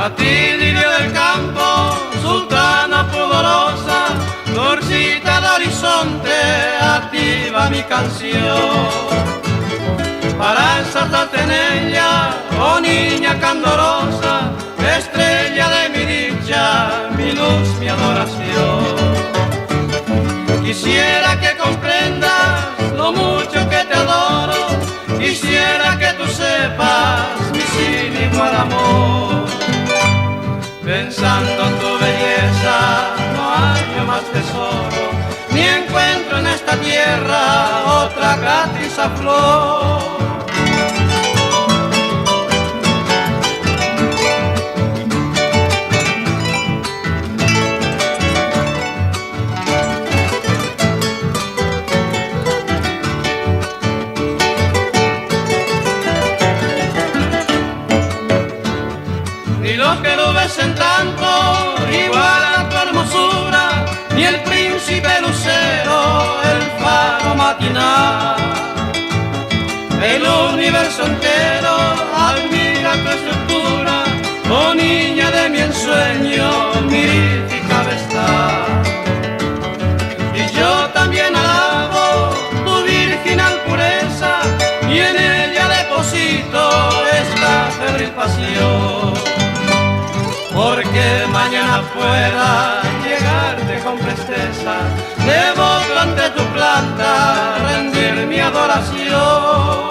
Martirio del campo, sultana pudorosa, florcita de horizonte, activa mi canción. Para ensalzarte en ella, oh niña candorosa, estrella de mi dicha, mi luz, mi adoración. Quisiera que comprendas lo mucho que te adoro, quisiera que tú sepas mi sin igual amor. Pensando en tu belleza, no hallo más tesoro, ni encuentro en esta tierra otra gratiza flor. Ni los querubes en tanto igual a tu hermosura, ni el príncipe lucero, el faro matinal. El universo entero admira tu estructura, oh niña de mi ensueño, mirítica vestal. Y yo también alabo tu virginal pureza, y en ella deposito esta febril pasión. Porque mañana pueda llegarte con presteza, debo ante tu planta rendir mi adoración.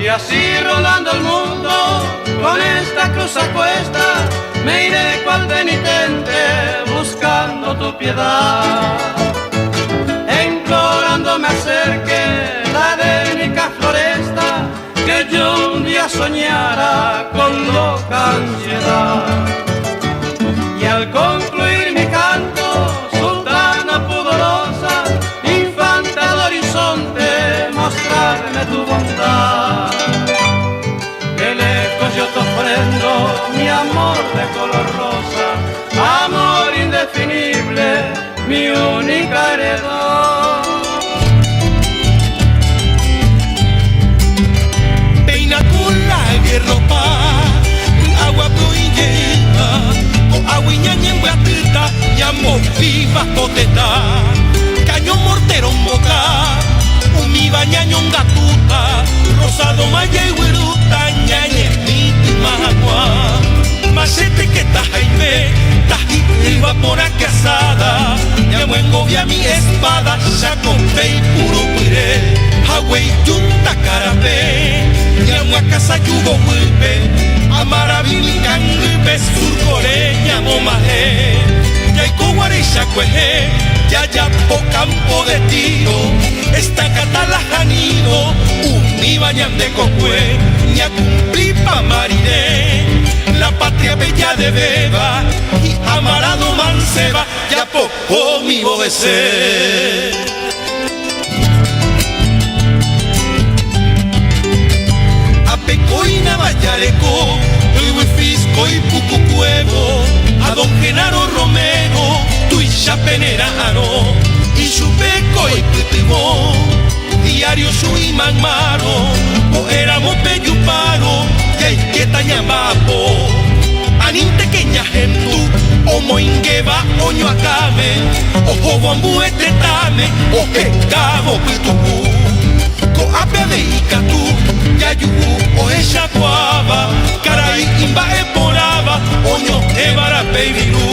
Y así rolando el mundo, con esta cruz a cuesta, me iré cual penitente buscando tu piedad. Implorando me acerque la edénica floresta, que yo un día soñara con loca ansiedad. Y al concluir mi canto, sultana pudorosa, infanta del horizonte, mostrarme tu bondad. Que lejos yo te ofrendo mi amor de color rosa, amor indefinible, mi única heredad. Peina con la ropa, agua proyecta, o agua y ñaña en guatita, llamo viva poteta, caño mortero en boca, mi bañaño en gatuta, rosado maya y güeruta, ñañe mi timagua. Machete que tajaime, taji iba por aquí asada, llamo en gobia mi espada, ya con fe y puro cuire, hawei yunta carapé, llamo a casa yugo huipe, amarabili canguipe, surcore, llamo maje, yaico guarecha cueje, ya po campo de tiro, esta catala janido, mi bañan de cocue, ni a cumplir pa marine, la patria bella de beba, y amarado manceba, ya poco mi bobecer. A pecoina vallareco, fisco y pucucuevo, a don Genaro Romero, tu y chapenerano, y chupeco y putimo, diario su y manmaro, o éramos peyuparo, y hay que tañamapo, aninte queña gentu, o moingueva, oño acame, o bambu etretame, o que cabo pitucu, co apia de icatu, yayugu, o ella cuava, caray imba eporaba, oño evara peibiru,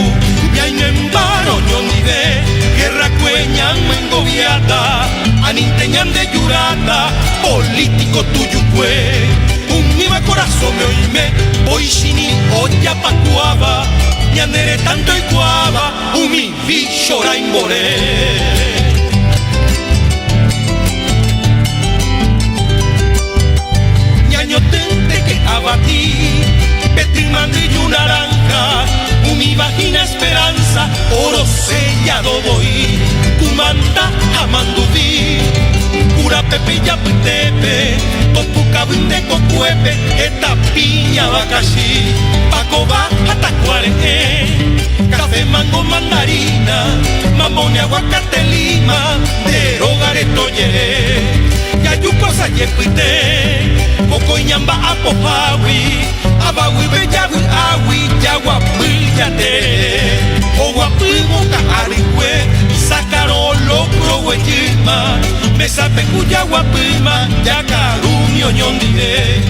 yaimembaro oño nive, guerra cueñan mengoviata, aninteñan de yurata, político tuyo fue, un miba corazón me oíme, oishini olla pacuaba, ñandere tanto y cuava, mi bichora imbore. Ñañotente que abatí, petrimando y una naranja, mi vagina esperanza, oro sellado voy, cumanda amandudí, pura pepe ya petepe, topuca cabinde cocuepe, esta piña bacaxí, pacoba hasta cuaré, café, mango, mandarina, mamón y aguacate, lima, de rogareto yeré, yayuco sayepite, poco ñamba apojawi, abawi bellawi awi, yaguapi yate, o guapi boca arigüe, sacaron locro hueyima, me sabe cuya guapima, yacarumi oñondide,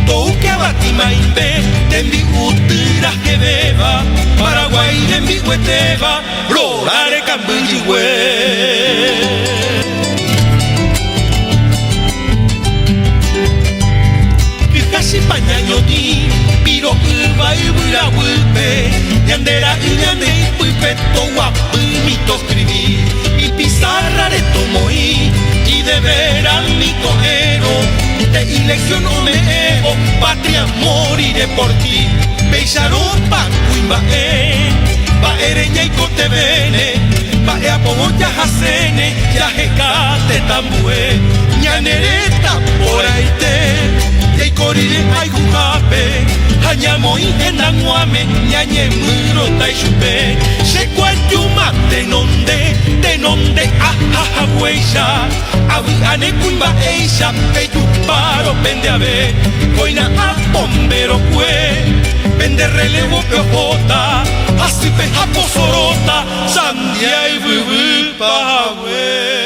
tou que abatima imbe, tembi utira que beba, Paraguay de mi hueteba, rorare cambilligüe. Casi pañaño di, piro uva y buira huilpe, yandera y yande y puipe, to guapi mito escribí, y pizarra de tomoí, y de veras mi cojero, de elección no me ego, patria moriré por ti, beijaron pa cuimbae, pa ereña y cotebene, pa eapogo ya jacene, ya jecate tambue, ñanereta por ahí te. Yay corire ay jujape, hañamo y endamuame, ñañe muro tai chupe, se cuayuma de nonde, ajaja hueya, avi ane cuimba eisha, peyuparo pende a ver, coina a bombero cue, pende relevo peojota, así peja pozorota, sandia y vivi pahue.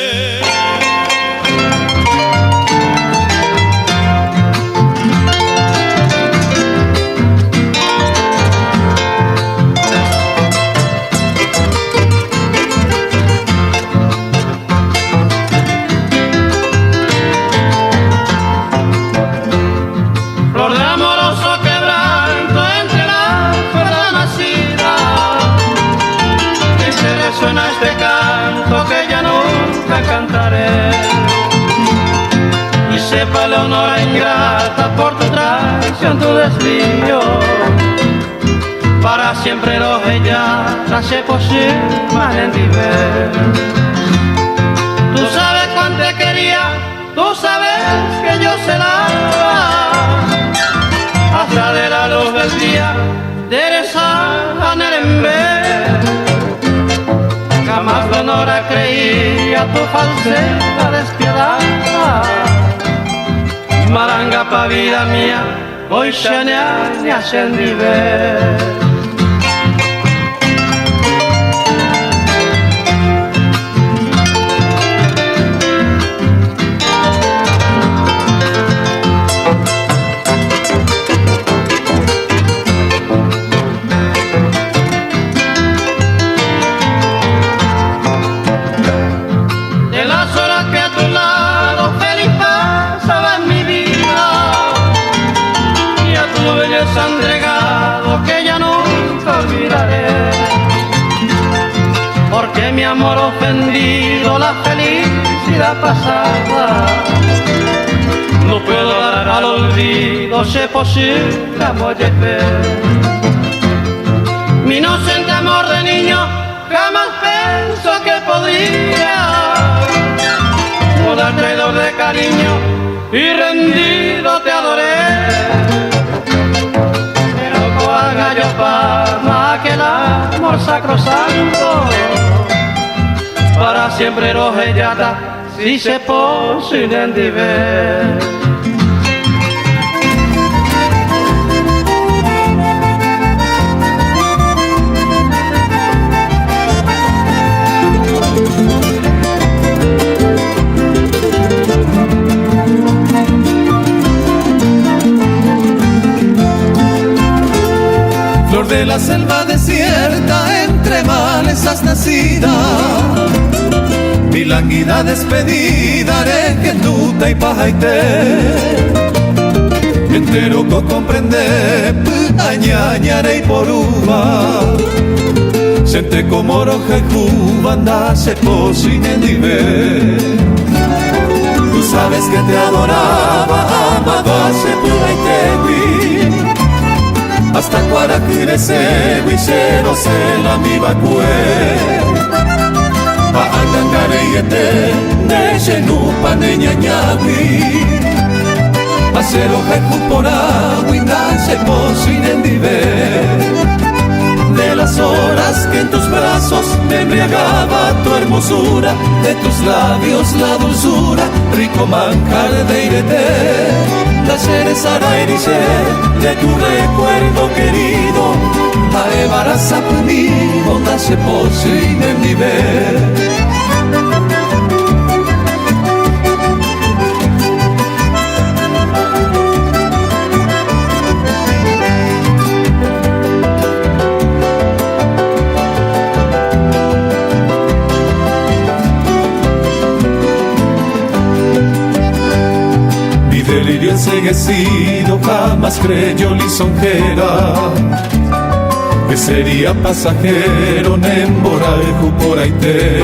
Suena este canto que ya nunca cantaré, y sepa Leonora ingrata por tu traición, tu desvío, para siempre los ella se posible en viver. Tú sabes cuánto te quería, tú sabes que yo se la hasta de la luz del día, de esa Nerembe. Jamás Leonora creía tu falsedad despiadada, maranga pa vida mía, hoy se ne hacen viver. Entregado que ya nunca olvidaré, porque mi amor ofendido la felicidad pasada no puedo dar al olvido, si es posible amor de fe. Mi inocente amor de niño jamás pensó que podría mudar traidor de cariño y rendido te adoré. Gallo Palma, aquel amor sacrosanto, para siempre rojellata, si se posible en diver. Flor de la selva desierta, entre males has nacida, mi lánguida despedida haré que tú te pajaite, entero co comprende añañaré y por uva, sente como roja y cubanda se posine en nivel. Tú sabes que te adoraba, amado hace pujaitewi, hasta cuaracirese guisero se la mi vacue pa angangare yete de shenupa neñañawi Acero recupora, windache, pozo y nendive. De las horas que en tus brazos me embriagaba tu hermosura, de tus labios la dulzura, rico manjar de irete. La cereza rairiche de tu recuerdo querido, a evaraza punido, dache pozo y nendive. Delirio enceguecido jamás creyó lisonjera que sería pasajero nemboraiku por aite.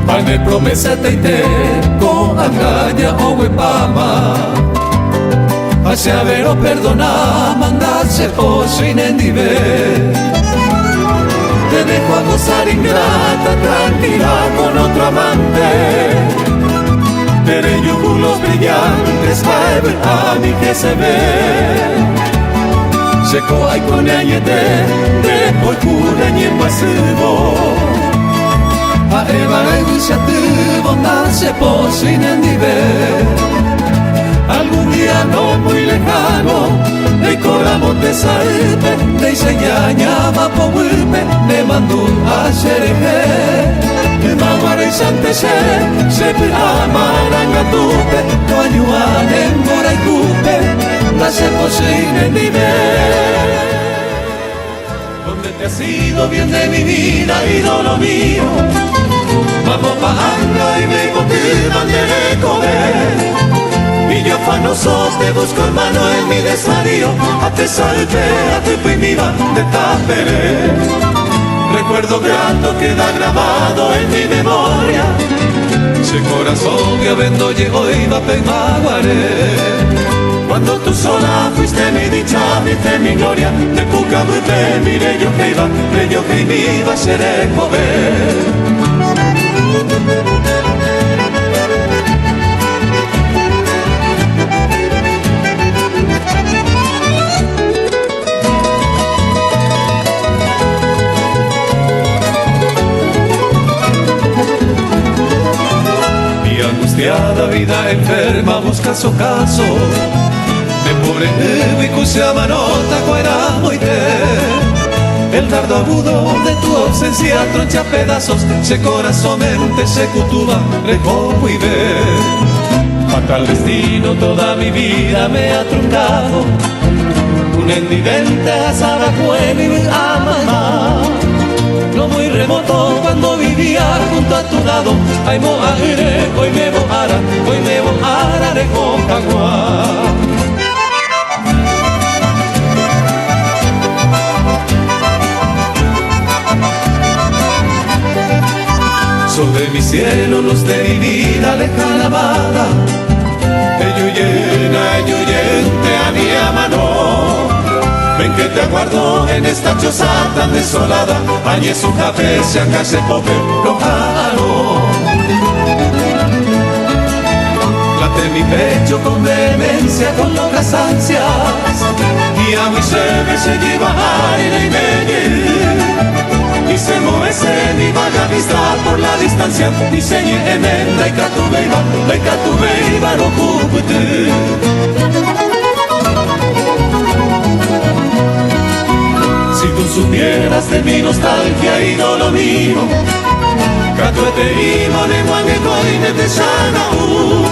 Pane promesa teite con agaña o huepama. Hacia ver o perdona, mandarse pozo y nendive. Te dejo a gozar ingrata, tranquila con otro amante. Tere yugulos brillantes, cae a mí que se ve. Seco hay con añete, de por cura ni en pasivo. A Eva y iniciativo, nace pozo y nendive. Algún día no muy lejano, de coramos de saipe, de iseñaña va po wilpe, de mandú a xereje. Maguare santese, sepe amaranga tupe, no ayuan en moraikupe, nace pozo y nendive. ¿Dónde te has ido bien de mi vida, ídolo mío? Vamos pa' anga y me botiban de comer. Y yo afanosos te busco hermano en mi desvarío, a te salve, a te fui mi van de taperé. Recuerdo grato queda grabado en mi memoria, ese corazón que vendo llegó y va a Maguaré. Cuando tú sola fuiste mi dicha, viste mi gloria, de puca te miré yo que iba, yo que me iba a ser joven. La vida enferma busca su caso, de pobre y cuya manota cuera moite. El dardo agudo de tu ausencia troncha pedazos, se corazón mente se cutuba, recojo y ve. Fatal destino toda mi vida me ha truncado, un endivente asada cueli a mamá. No muy remoto cuando vivía junto a tu lado. Ay mo aire, hoy me voara de Concagua. Sol de mi cielo, luz de mi vida, lejana amada. Eyuyente a mi amano. Ven que te aguardo en esta choza tan desolada, añe su cabeza, calle pobre, lojano. Late mi pecho con vehemencia, con locas ansias, y a mi ser se lleva aire y meñe. Y se mueve mi vaga vista por la distancia, diseñe en el la icatubeiba, no cúpete. Si tú supieras de mi nostalgia y no lo mío, catuete y moneguangueco y netechanaú.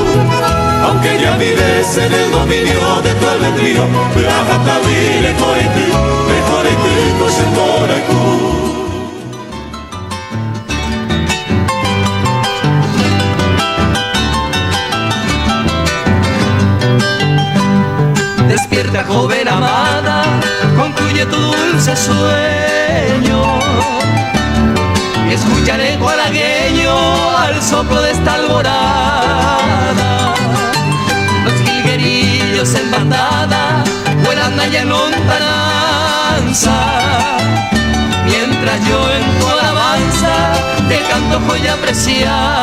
Aunque ya vives en el dominio de tu albedrío, Plajatahuile coretu, mejoretu, cosentoraiku. Despierta, joven amada, concluye tu dulce sueño y escucha el eco halagueño al soplo de esta alborada. Los jilguerillos en bandada vuelan allá en lontananza, mientras yo en tu alabanza te canto joya preciada.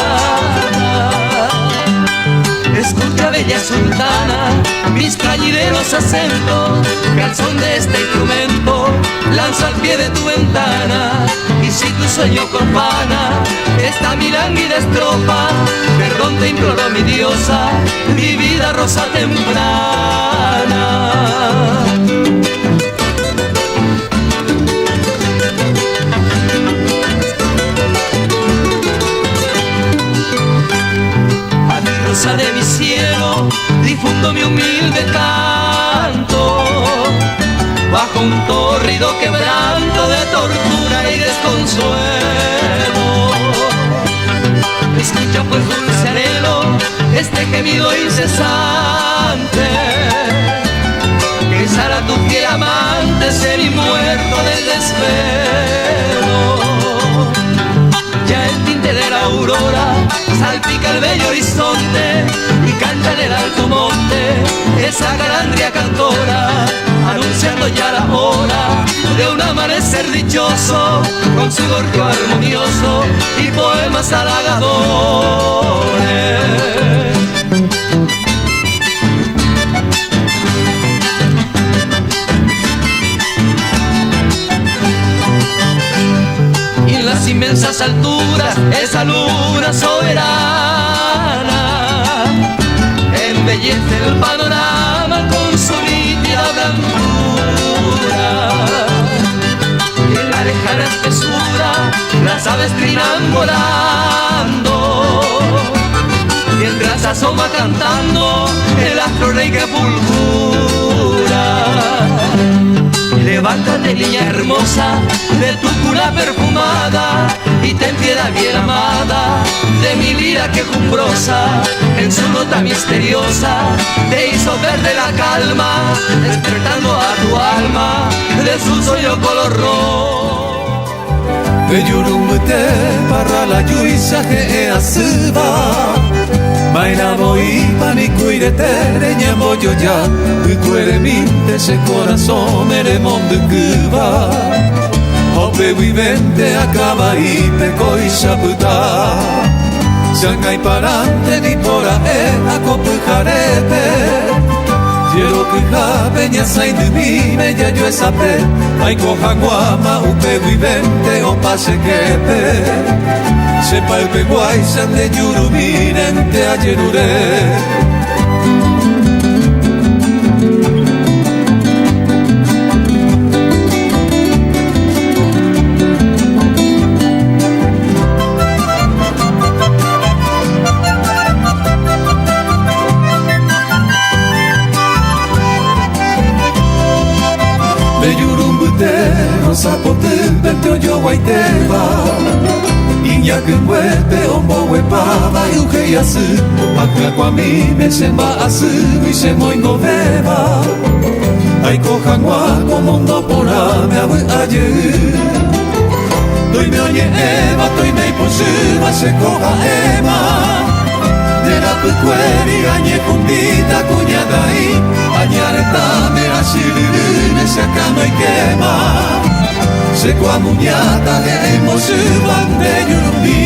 Escucha, bella sultana, mis cañideros acentos, canción de este instrumento, lanzo al pie de tu ventana. Y si tu sueño profana esta mi lánguida estrofa, perdón te imploro mi diosa, mi vida rosa temprana. Rosa de mi cielo, difundo mi humilde canto, bajo un tórrido quebranto de tortura y desconsuelo. Escucha pues dulce anhelo, este gemido incesante, que sara tu fiel amante, ser y muerto del desvelo. Ya el tinte de la aurora salpica el bello horizonte y canta en el alto monte esa calandria cantora, anunciando ya la hora de un amanecer dichoso, con su gorjeo armonioso y poemas halagadores. Y en las inmensas alturas esa luna soberana embellece el panorama con su nítida blancura. Y en la lejana espesura las aves trinan volando, mientras asoma cantando el astro rey que fulgura. Levántate, niña hermosa, de tu cuna perfumada, y ten piedad bien amada de mi lira quejumbrosa. En su nota misteriosa te hizo verde la calma, despertando a tu alma de su sueño color rojo. De Yurumbute para la yuisa que asuba, Maina moi panico y de tereña moyo ya, y cuere minte ese corazón mere monde Cuba. Ope vivente acaba y peco y saputa, Shanghai parante ni pora a copujarete. Quiero que ja peña sain de mí, ya yo esa pe, ay cojan guama, upe vivente o pase que pe. Sepa el peguay san de Yurumirente a Yerure. Sapote vente oyo guaiteba, Iña que huepe ombo huepaba y uke yasu, Acá kwami me semba asu y se moingo beba. Ay cojan guaco mundo pora me abu aye. Doi me oye eva, doi me iposuba se coja ema. De la pecueri añe fundita cuñada y añareta me asilirine se acano y quema. Se cuamuñata de emoción de Yurumí.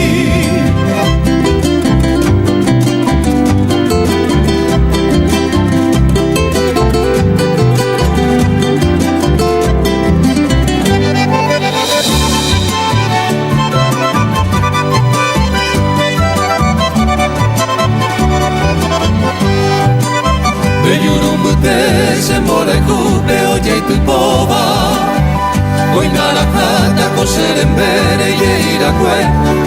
De Yurumbute se more cupe oye tu boba. Hoy narakata coser en bere y irakue,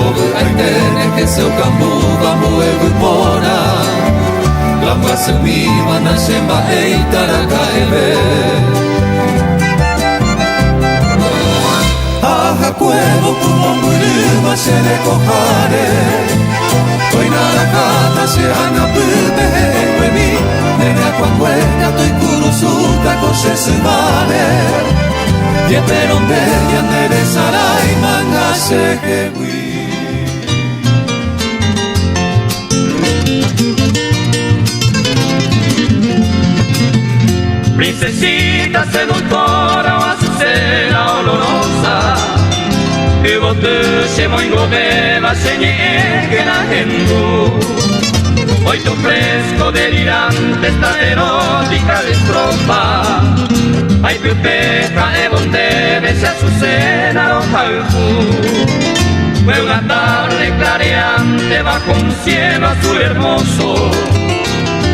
Ogu aitene que se ocambuba muevo pora. La más en mi van a semba e itaraka ebe. Aja cuevo como muriba se le cojare. Hoy narakata se ana pupe en mi, nene a cuangueña toi kurusuta cose se vale. Y pero bella nere sarai manga se que Princesita seductora o azucena olorosa, y vos te se moingo beba se niegue la gente. Hoy te ofrezco delirante esta erótica estrofa. Ay, tu peca es donde ves a su cena fue una tarde clareante bajo un cielo azul hermoso.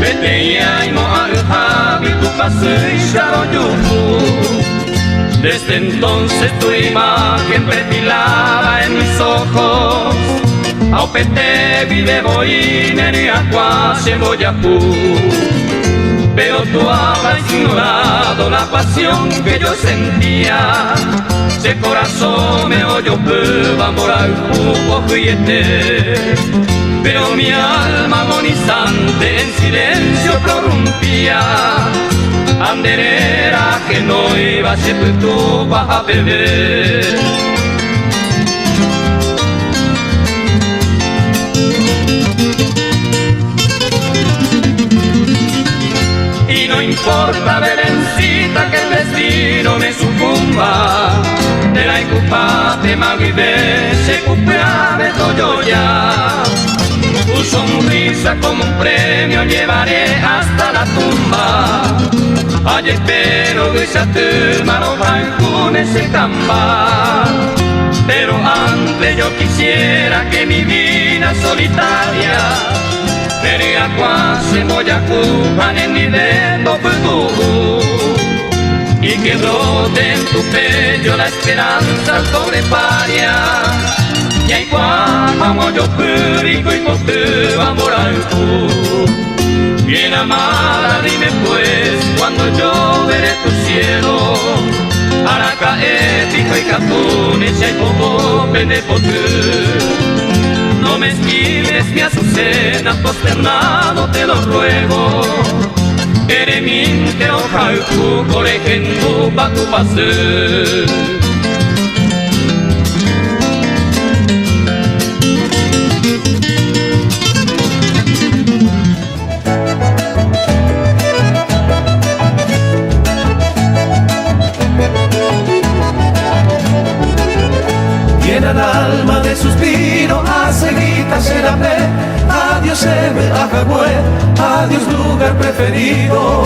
Vete y aimo al javi tu paso y sharoyuku. Desde entonces tu imagen perfilaba en mis ojos. Aupete vive boinería cuase boyapú. Pero tú habrás ignorado la pasión que yo sentía. Se corazón me oyó prueba moral jugo juguete. Pero mi alma agonizante en silencio prorrumpía. Anderera que no iba a ser tú vas a beber. Y no importa, Belencita, que el destino me sucumba. De la incupate magribe se cupea de toyoya. Tu sonrisa como un premio llevaré hasta la tumba. Allí espero que se aturma los balcones se camba. Pero antes yo quisiera que mi vida solitaria sería cuase moyacupan en mi dedo tú. Y que brote en tu pecho la esperanza sobre paria. Y hay cuando yo púrico y motivo amor al tú. Bien amada, dime pues, cuando yo veré tu cielo. Araca épico y capunes y hay poco pende por tú. No me esquives mi azucena, posternado te lo ruego. Ereminte o jauku, colegendo pa tu pase. Llena el alma de suspiro, a seguita será pe. Adiós Ebe, Ajagüe, adiós lugar preferido.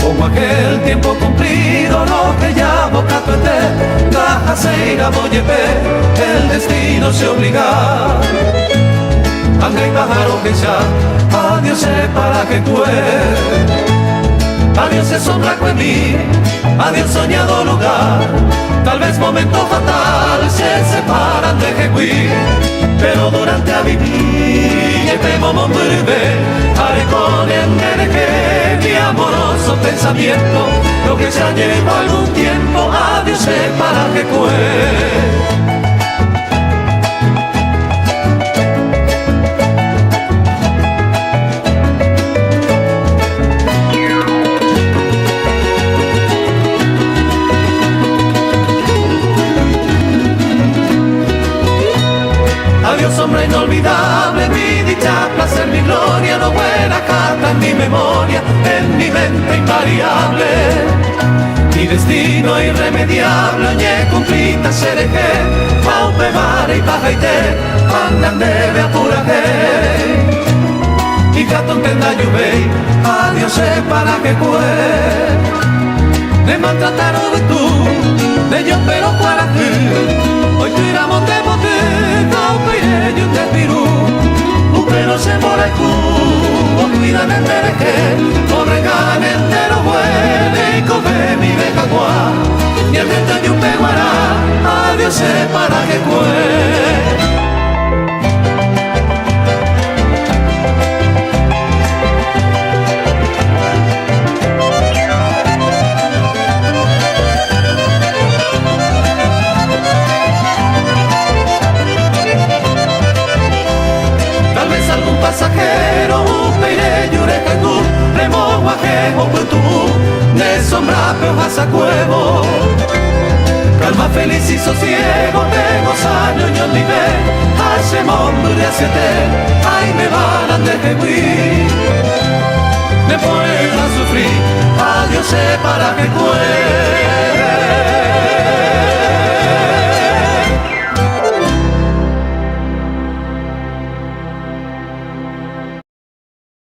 Como aquel tiempo cumplido, lo que llamo Catuete, Gajaseira, Boyepe, el destino se obliga. Angre y pájaro que ya, adiós para que tú adiós es sombra en mí, adiós soñado lugar. Tal vez momento fatal se separan de Jehuí, pero durante a vivir y te momo vuelve, haré con el que mi amoroso pensamiento, lo que ya llevo algún tiempo, adiós para que cue. Adiós sombra inolvidable, mi dicha, placer, mi gloria, no buena carta en mi memoria, en mi mente invariable. Mi destino irremediable, oye, cumplita, sereje, paupe, mare y pajaite, andan debe apuraje. Y gato entenda lluvei, adiós para que cue. De maltrataron de tú, de yo pero para ti. Hoy tú iramos de bote, caupe y un despirú. Pero se mora el cubo, cuidan el mereje, corregan entero huele y come mi becacuá. Y el viento de un peguará, adiós para que cue. Pasajero, peire, yurecangú, remo, guajejo, putubú, de sombra, peojas a cuevo. Calma, feliz y sosiego, tengo saño, yo ni ve, hace mundo de siete, ay, me van a dejehuir. Me ponen a sufrir, adiós para que cue.